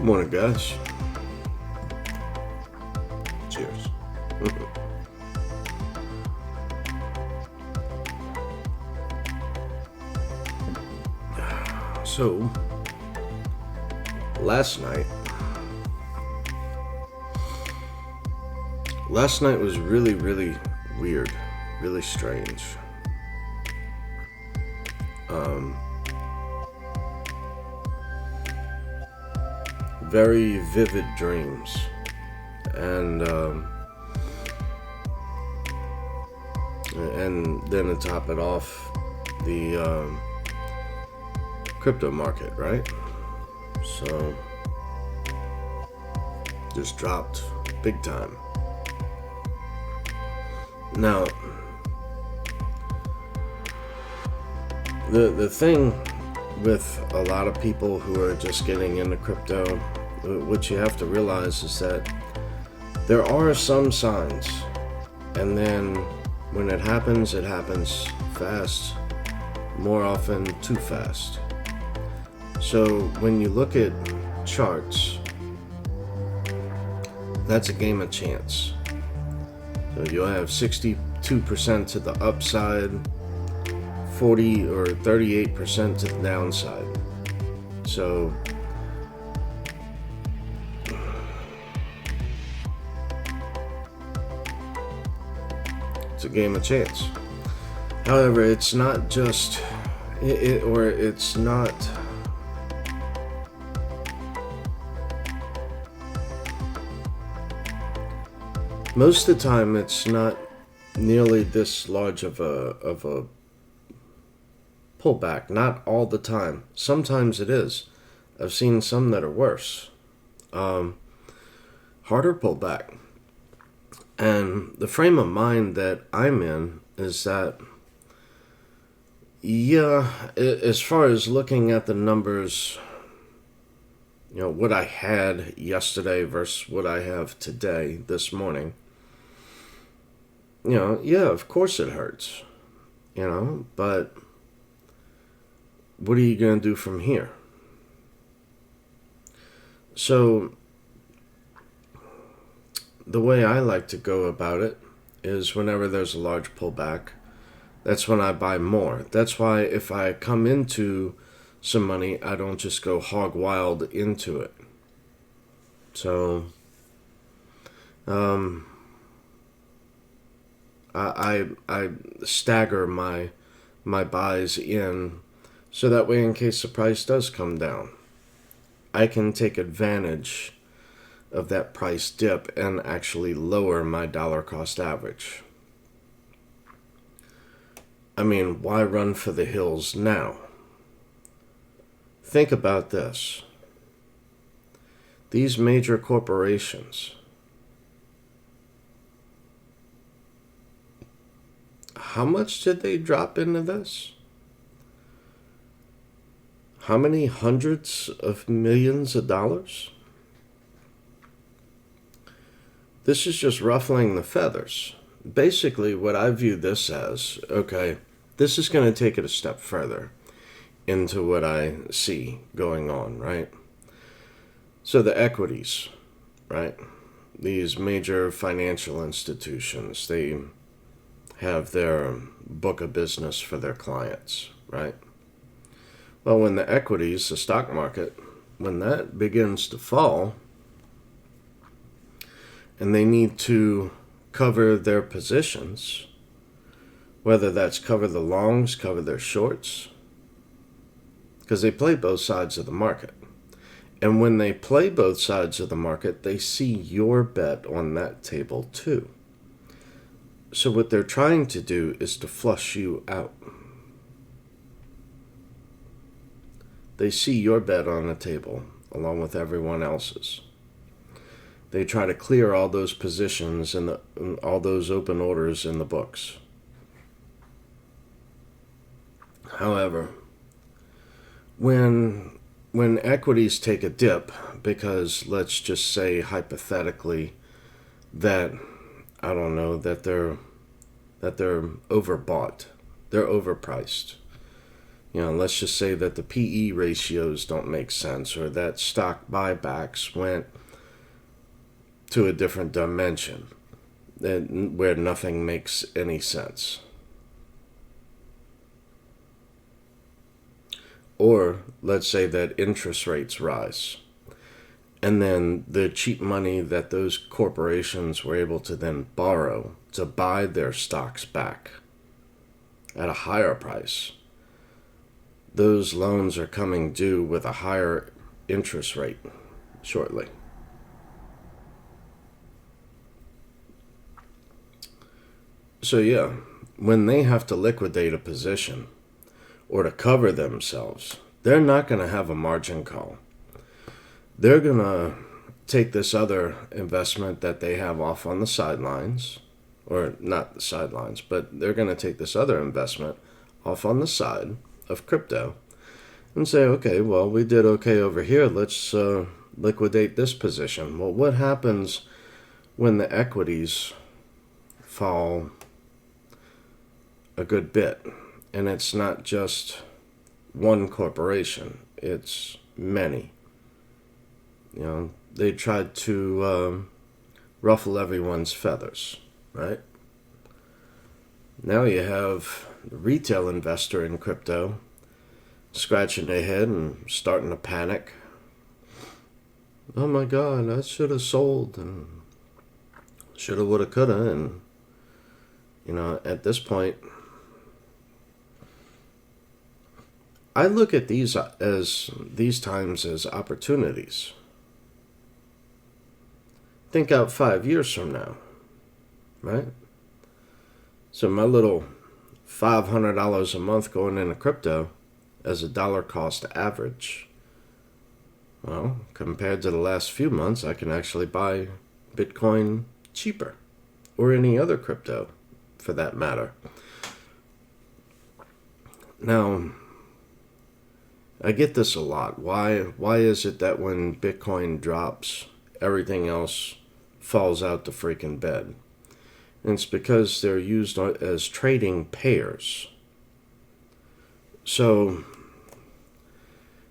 Good morning, guys. Cheers. So, last night was really, really weird, really strange. Very vivid dreams, and then to top it off, the crypto market, right? So, just dropped big time. Now, the thing with a lot of people who are just getting into crypto, what you have to realize is that there are some signs, and then when it happens fast, more often too fast. So when you look at charts, that's a game of chance. So you'll have 62% to the upside, 40 or 38% to the downside. So it's a game of chance. However, it's not just it's not most of the time it's not nearly this large of a pullback. Not all the time. Sometimes it is. I've seen some that are worse. Harder pullback. And the frame of mind that I'm in is that, as far as looking at the numbers, what I had yesterday versus what I have today, this morning, of course it hurts, but what are you going to do from here? So, the way I like to go about it is whenever there's a large pullback, that's when I buy more. That's why if I come into some money, I don't just go hog wild into it. So, I stagger my buys in, so that way in case the price does come down, I can take advantage of that price dip and actually lower my dollar cost average. I mean, why run for the hills now? Think about this. These major corporations, how much did they drop into this? How many hundreds of millions of dollars? This is just ruffling the feathers. Basically, what I view this as, okay, this is going to take it a step further into what I see going on, right? So the equities, right? These major financial institutions, they have their book of business for their clients, right? Well, when the equities, the stock market, when that begins to fall, and they need to cover their positions, whether that's cover the longs, cover their shorts, because they play both sides of the market. And when they play both sides of the market, they see your bet on that table too. So what they're trying to do is to flush you out. They see your bet on the table along with everyone else's. They try to clear all those positions and all those open orders in the books. However, when equities take a dip, because let's just say hypothetically that, I don't know, that they're overbought, they're overpriced, Let's just say that the PE ratios don't make sense, or that stock buybacks went to a different dimension where nothing makes any sense. Or let's say that interest rates rise, and then the cheap money that those corporations were able to then borrow to buy their stocks back at a higher price, those loans are coming due with a higher interest rate shortly. So yeah, when they have to liquidate a position or to cover themselves, they're not going to have a margin call. They're going to take this other investment that they have off on the sidelines, or not the sidelines, but they're going to take this other investment off on the side of crypto and say, okay, well, we did okay over here. Let's liquidate this position. Well, what happens when the equities fall a good bit? And it's not just one corporation, it's many. They tried to ruffle everyone's feathers, right? Now you have the retail investor in crypto scratching their head and starting to panic. Oh my God, I should have sold, and shoulda, woulda, coulda. And, at this point, I look at these times as opportunities. Think out 5 years from now, right? So my little $500 a month going into crypto as a dollar cost average, well, compared to the last few months, I can actually buy Bitcoin cheaper, or any other crypto for that matter. Now, I get this a lot. Why is it that when Bitcoin drops, everything else falls out the freaking bed? And it's because they're used as trading pairs. So,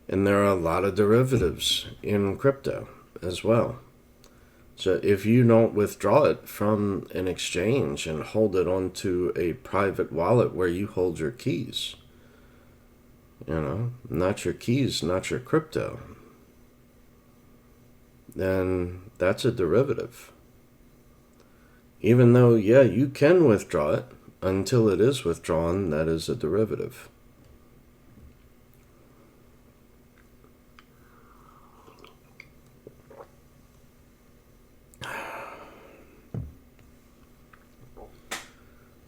and there are a lot of derivatives in crypto as well. So if you don't withdraw it from an exchange and hold it onto a private wallet where you hold your keys, not your keys, not your crypto, then that's a derivative. Even though, yeah, you can withdraw it, until it is withdrawn, that is a derivative.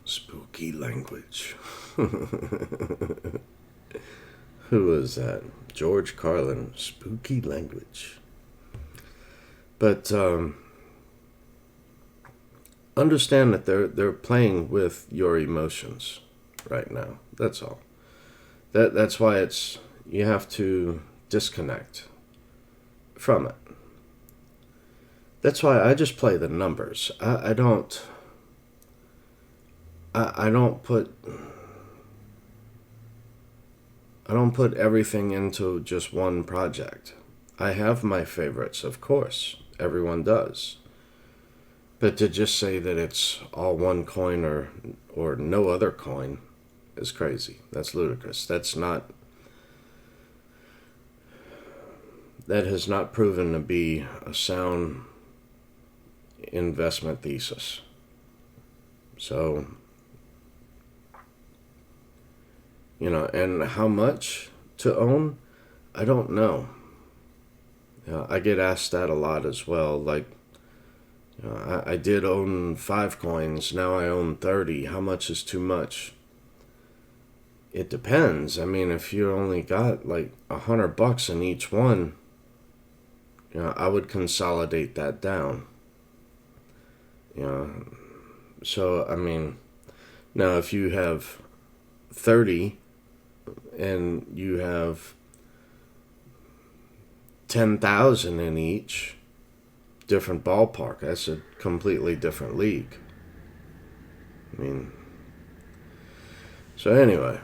Spooky language. Who was that? George Carlin. Spooky language. But understand that they're playing with your emotions right now. That's all. That's why you have to disconnect from it. That's why I just play the numbers. I don't put everything into just one project. I have my favorites, of course. Everyone does. But to just say that it's all one coin or no other coin is crazy. That's ludicrous. That has not proven to be a sound investment thesis. So, and how much to own, I don't know. I get asked that a lot as well. Like, I did own 5 coins, now I own 30. How much is too much? It depends. I mean, if you only got like $100 in each one, I would consolidate that down. So, I mean, now if you have 30 and you have 10,000 in each, different ballpark. That's a completely different league. I mean, so anyway,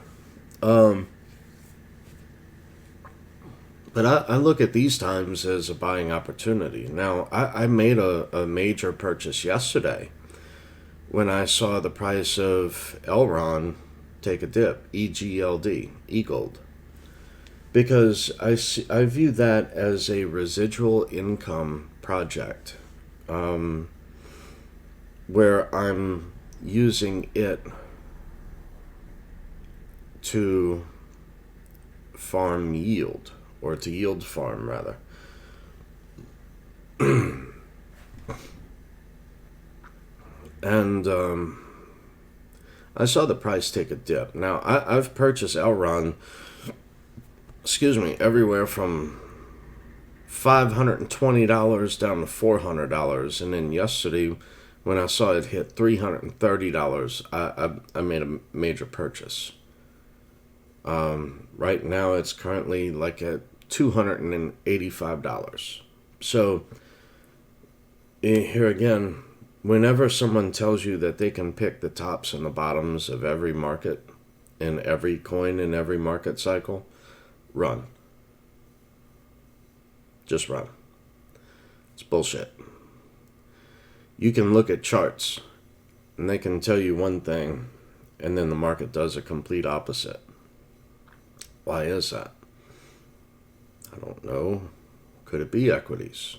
But I look at these times as a buying opportunity. Now, I made a major purchase yesterday when I saw the price of Elron take a dip, EGLD, E-Gold. Because I view that as a residual income project, where I'm using it to farm yield, or to yield farm rather. And I saw the price take a dip. Now, I've purchased Elron, everywhere from $520 down to $400. And then yesterday, when I saw it hit $330, I made a major purchase. Right now, it's currently like at $285. So, here again, whenever someone tells you that they can pick the tops and the bottoms of every market and every coin in every market cycle, run. Just run. It's bullshit. You can look at charts and they can tell you one thing and then the market does a complete opposite. Why is that? I don't know. Could it be equities?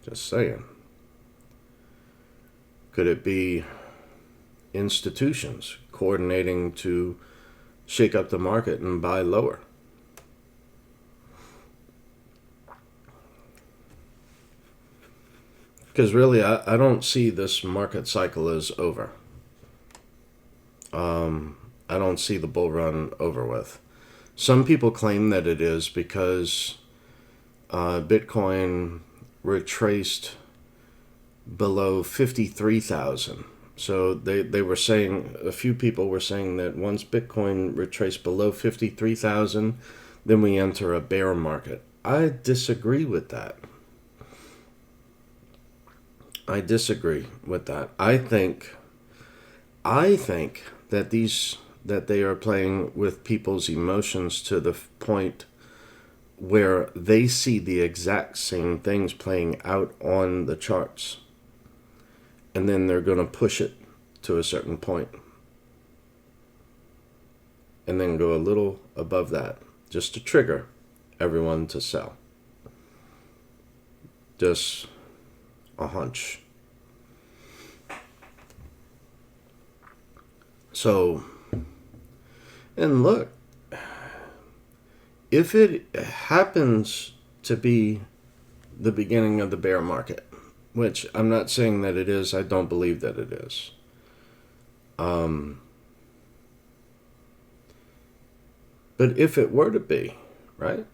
Just saying. Could it be institutions coordinating to shake up the market and buy lower? Because really, I don't see this market cycle as over. I don't see the bull run over with. Some people claim that it is because Bitcoin retraced below 53,000. So they were saying, a few people were saying that once Bitcoin retraced below 53,000, then we enter a bear market. I disagree with that. I think that they are playing with people's emotions to the point where they see the exact same things playing out on the charts. And then they're going to push it to a certain point. And then go a little above that, just to trigger everyone to sell. Just a hunch. So, and look, if it happens to be the beginning of the bear market, which I'm not saying that it is, I don't believe that it is. But if it were to be, right?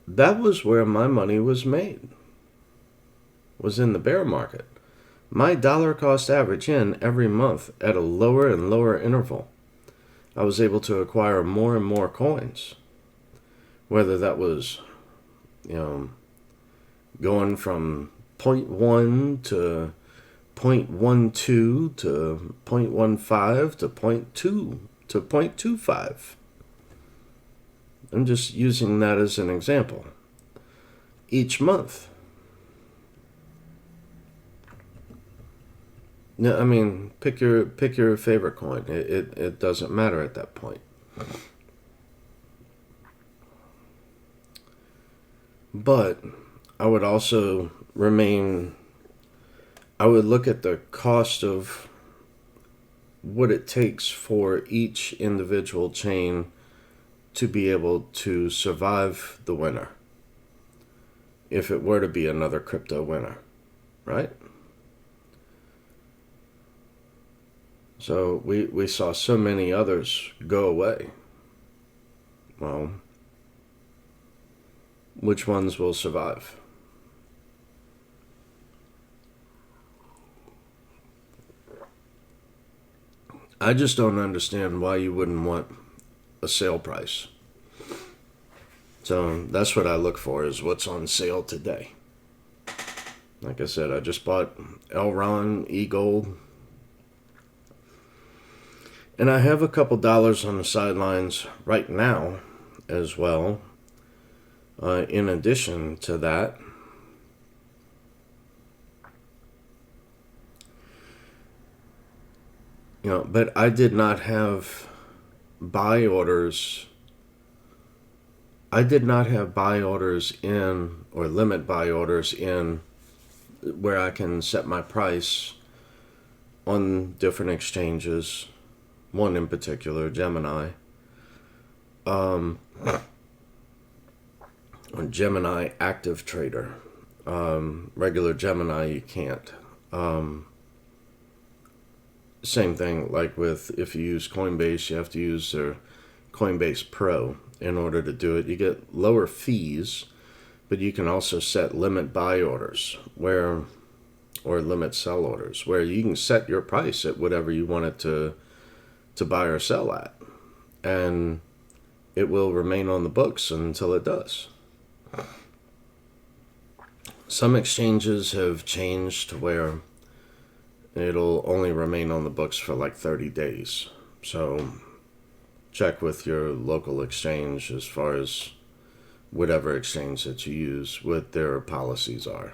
That was where my money was made, was in the bear market. My dollar cost average in every month at a lower and lower interval. I was able to acquire more and more coins. Whether that was, going from 0.1 to 0.12 to 0.15 to 0.2 to 0.25. I'm just using that as an example. Each month. No, I mean, pick your favorite coin. It doesn't matter at that point. But I would also I would look at the cost of what it takes for each individual chain to be able to survive the winter. If it were to be another crypto winter, right? So we saw so many others go away. Well, which ones will survive? I just don't understand why you wouldn't want a sale price. So that's what I look for, is what's on sale today. Like I said, I just bought Elron, E-Gold. And I have a couple dollars on the sidelines right now as well. In addition to that, but I did not have buy orders. I did not have buy orders in, or limit buy orders in, where I can set my price on different exchanges. One in particular, Gemini. On Gemini Active Trader. Regular Gemini, you can't. Same thing, like with, if you use Coinbase, you have to use their Coinbase Pro in order to do it. You get lower fees, but you can also set limit buy orders or limit sell orders, where you can set your price at whatever you want it to buy or sell at, and it will remain on the books until it does. Some exchanges have changed to where it'll only remain on the books for like 30 days. So check with your local exchange as far as whatever exchange that you use, what their policies are.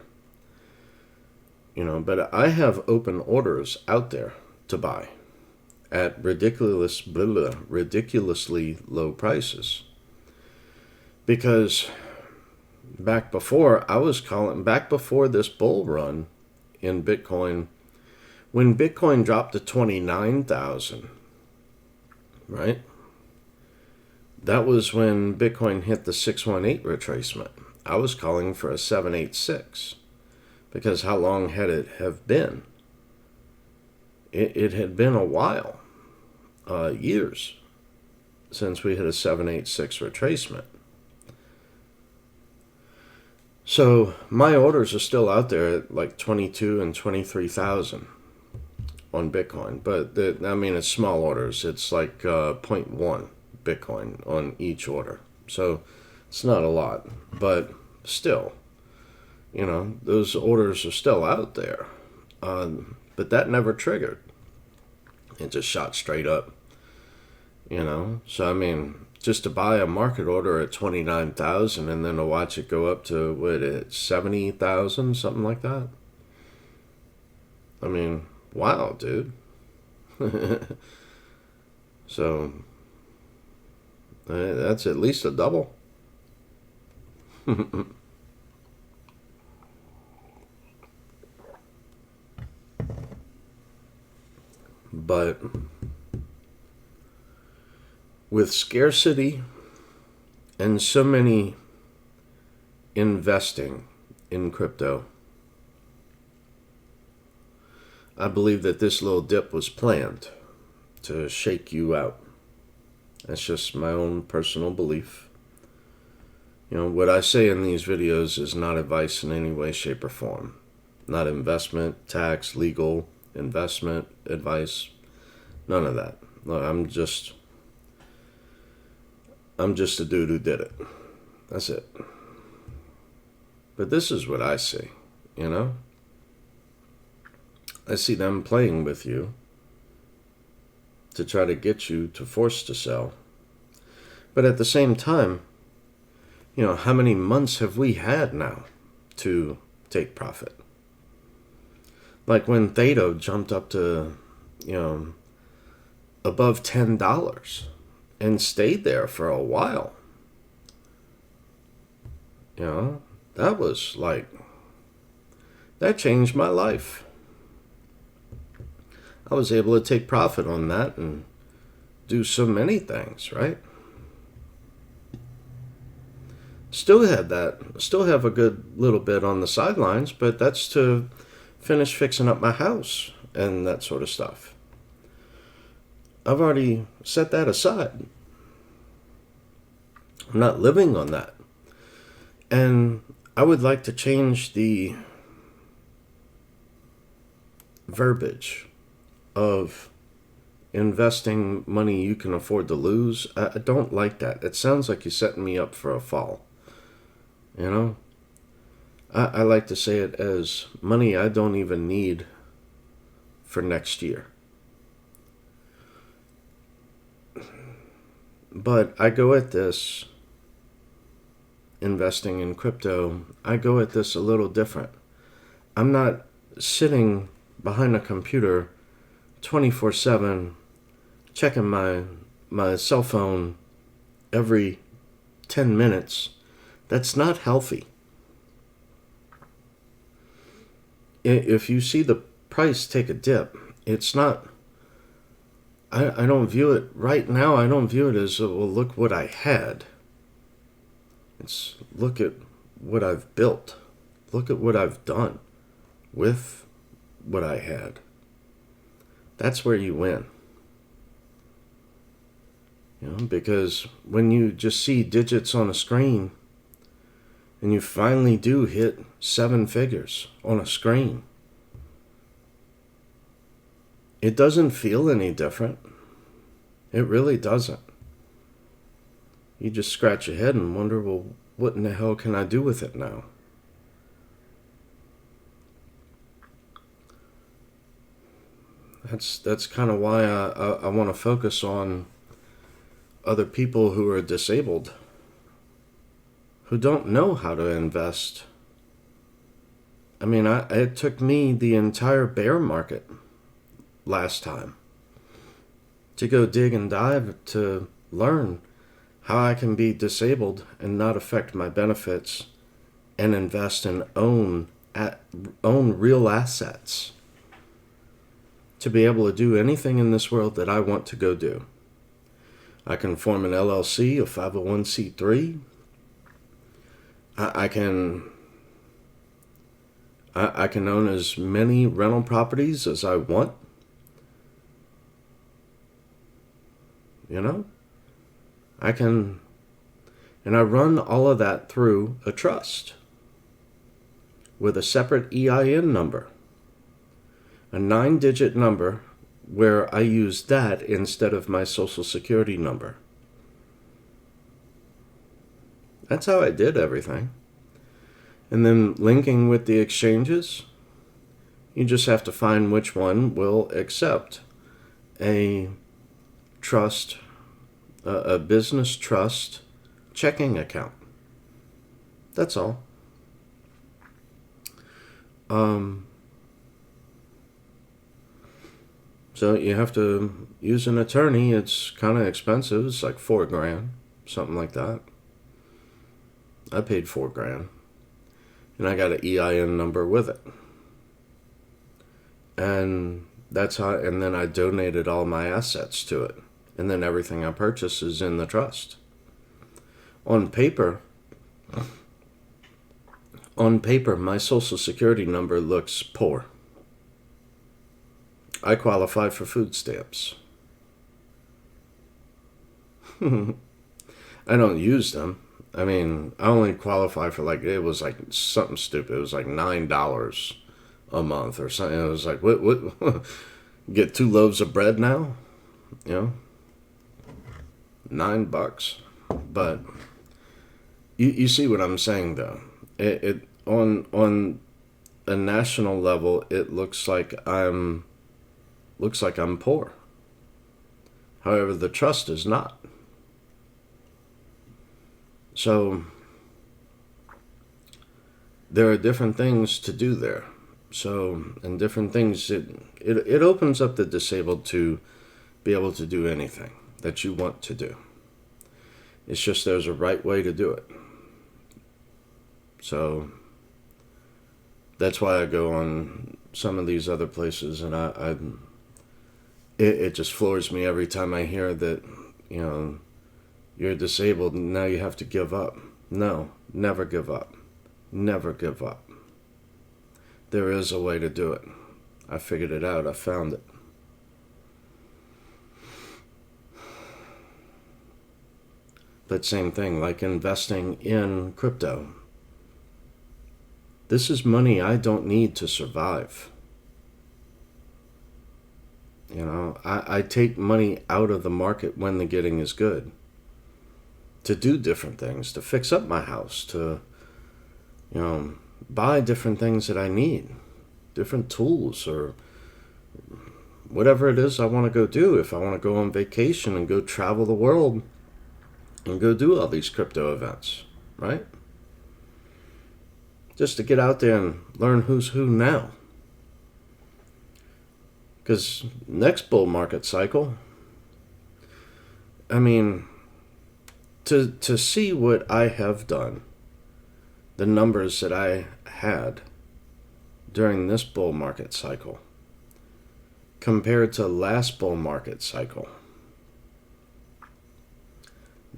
But I have open orders out there to buy at ridiculously low prices. Because back before this bull run in Bitcoin, when Bitcoin dropped to 29,000, right? That was when Bitcoin hit the 618 retracement. I was calling for a 786, because how long had it have been? It had been a while, years, since we hit a 786 retracement. So my orders are still out there at like 22 and 23,000 on Bitcoin, but it's small orders. It's like 0.1 Bitcoin on each order, so it's not a lot, but still, those orders are still out there. But that never triggered. It just shot straight up. So just to buy a market order at 29,000 and then to watch it go up to 70,000, something like that. Wow, dude. So that's at least a double. But with scarcity and so many investing in crypto, I believe that this little dip was planned to shake you out. That's just my own personal belief. What I say in these videos is not advice in any way, shape, or form. Not investment, tax, legal, investment, advice, none of that. No, I'm just a dude who did it. That's it. But this is what I see, I see them playing with you to try to get you to force to sell. But at the same time, how many months have we had now to take profit? Like when Theta jumped up to, above $10 and stayed there for a while. That was that changed my life. I was able to take profit on that and do so many things, right? Still have a good little bit on the sidelines, but that's to finish fixing up my house and that sort of stuff. I've already set that aside. I'm not living on that. And I would like to change the verbiage of investing money you can afford to lose. I don't like that. It sounds like you're setting me up for a fall. I like to say it as money I don't even need for next year. But I go at this, investing in crypto, I go at this a little different. I'm not sitting behind a computer 24/7 checking my cell phone every 10 minutes. That's not healthy. If you see the price take a dip, it's not, I don't view it right now, I don't view it as, well, look what I had. It's look at what I've built. Look at what I've done with what I had. That's where you win. Because when you just see digits on a screen and you finally do hit 7 figures on a screen, it doesn't feel any different. It really doesn't. You just scratch your head and wonder, well, what in the hell can I do with it now? That's kind of why I want to focus on other people who are disabled, who don't know how to invest. I mean, it took me the entire bear market last time to go dig and dive to learn how I can be disabled and not affect my benefits and invest and own real assets to be able to do anything in this world that I want to go do. I can form an LLC, a 501c3. I can own as many rental properties as I want. I can, and I run all of that through a trust with a separate EIN number, a 9-digit number where I use that instead of my social security number. That's how I did everything. And then linking with the exchanges, you just have to find which one will accept a trust, a business trust checking account. That's all. So you have to use an attorney. It's kind of expensive. It's like $4,000, something like that. I paid $4,000, and I got an EIN number with it. And that's how. And then I donated all my assets to it, and then everything I purchase is in the trust. On paper, my social security number looks poor. I qualify for food stamps. I don't use them. I mean, I only qualify for it was like something stupid. It was like $9 a month or something. It was like, what? Get 2 loaves of bread now? $9. But you see what I'm saying, though. It on a national level, it looks like I'm poor. However, the trust is not. So there are different things to do there. And different things, it opens up the disabled to be able to do anything that you want to do. It's just there's a right way to do it. So that's why I go on some of these other places, and it just floors me every time I hear that, you're disabled and now you have to give up. No, never give up. Never give up. There is a way to do it. I figured it out. I found it. But same thing, like investing in crypto. This is money I don't need to survive. I take money out of the market when the getting is good to do different things, to fix up my house, to, buy different things that I need, different tools, or whatever it is I want to go do. If I want to go on vacation and go travel the world, and go do all these crypto events, right? Just to get out there and learn who's who now. Because next bull market cycle, I mean, to see what I have done, the numbers that I had during this bull market cycle compared to last bull market cycle,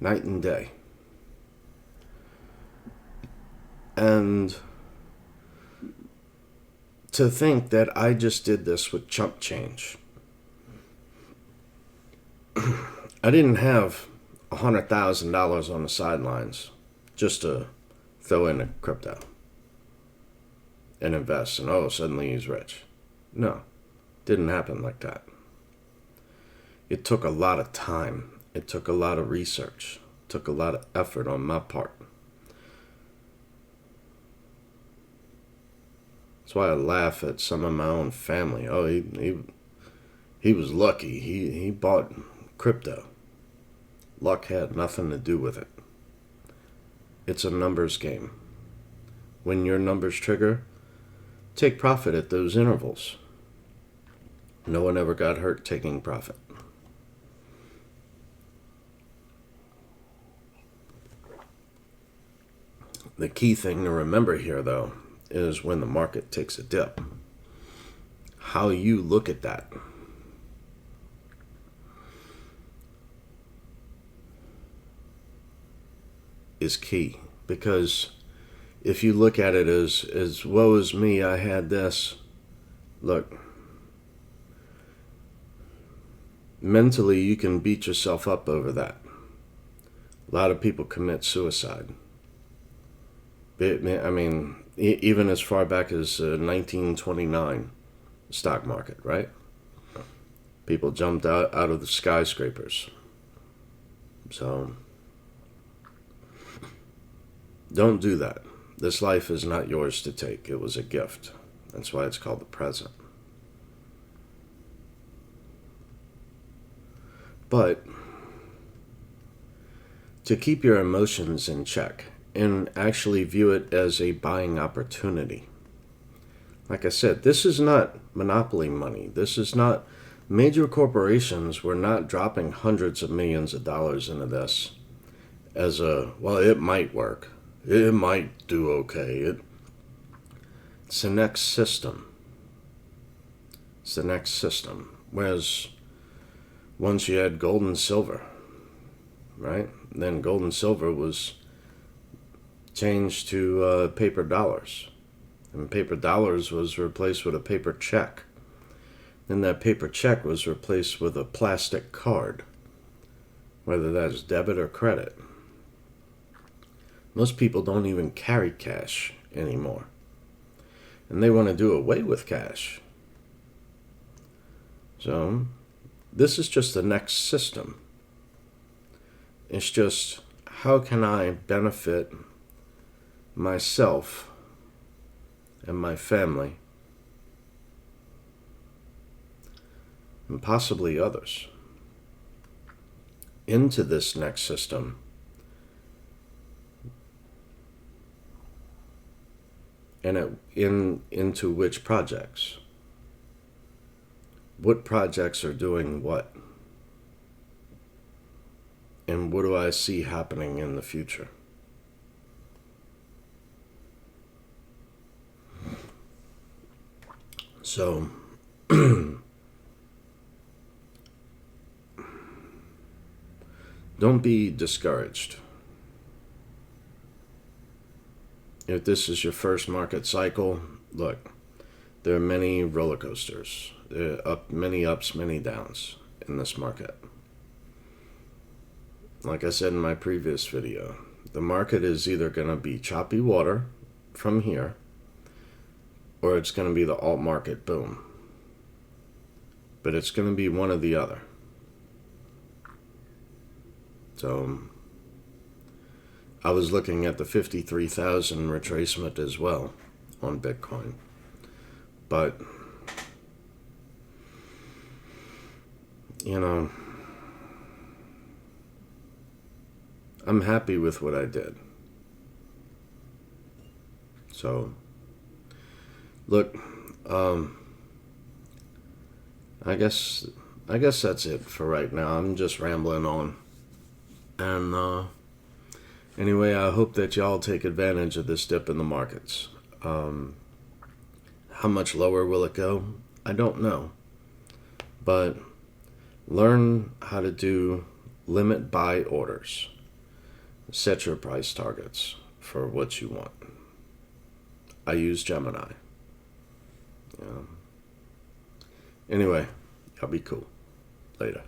night and day. And to think that I just did this with chump change. I didn't have $100,000 on the sidelines just to throw in a crypto and invest, and suddenly he's rich. No, didn't happen like that. It took a lot of time. It took a lot of research. It took a lot of effort on my part. That's why I laugh at some of my own family. Oh, he was lucky. He bought crypto. Luck had nothing to do with it. It's a numbers game. When your numbers trigger, take profit at those intervals. No one ever got hurt taking profit. The key thing to remember here, though, is when the market takes a dip. How you look at that. Is key. Because if you look at it as woe is me, I had this. Look, mentally you can beat yourself up over that. A lot of people commit suicide. I mean, even as far back as 1929, stock market, right? People jumped out of the skyscrapers. So, don't do that. This life is not yours to take. It was a gift. That's why it's called the present. But to keep your emotions in check and actually view it as a buying opportunity. Like I said, this is not monopoly money. This is not, major corporations were not dropping hundreds of millions of dollars into this as it might work. It might do okay. It's the next system. It's the next system. Whereas once you had gold and silver, right? Then gold and silver was changed to paper dollars. And paper dollars was replaced with a paper check. Then that paper check was replaced with a plastic card, whether that's debit or credit. Most people don't even carry cash anymore. And they want to do away with cash. So, this is just the next system. It's just, how can I benefit myself and my family and possibly others into this next system, and into which projects? What projects are doing what? And what do I see happening in the future? So, don't be discouraged. If this is your first market cycle, look, there are many roller coasters. There are many ups, many downs in this market. Like I said in my previous video, the market is either going to be choppy water from here, or it's going to be the alt market boom. But it's going to be one or the other. So, I was looking at the 53,000 retracement as well on Bitcoin. But, I'm happy with what I did. So, look, I guess that's it for right now. I'm just rambling on. And anyway, I hope that y'all take advantage of this dip in the markets. How much lower will it go? I don't know. But learn how to do limit buy orders. Set your price targets for what you want. I use Gemini. Anyway, y'all be cool. Later.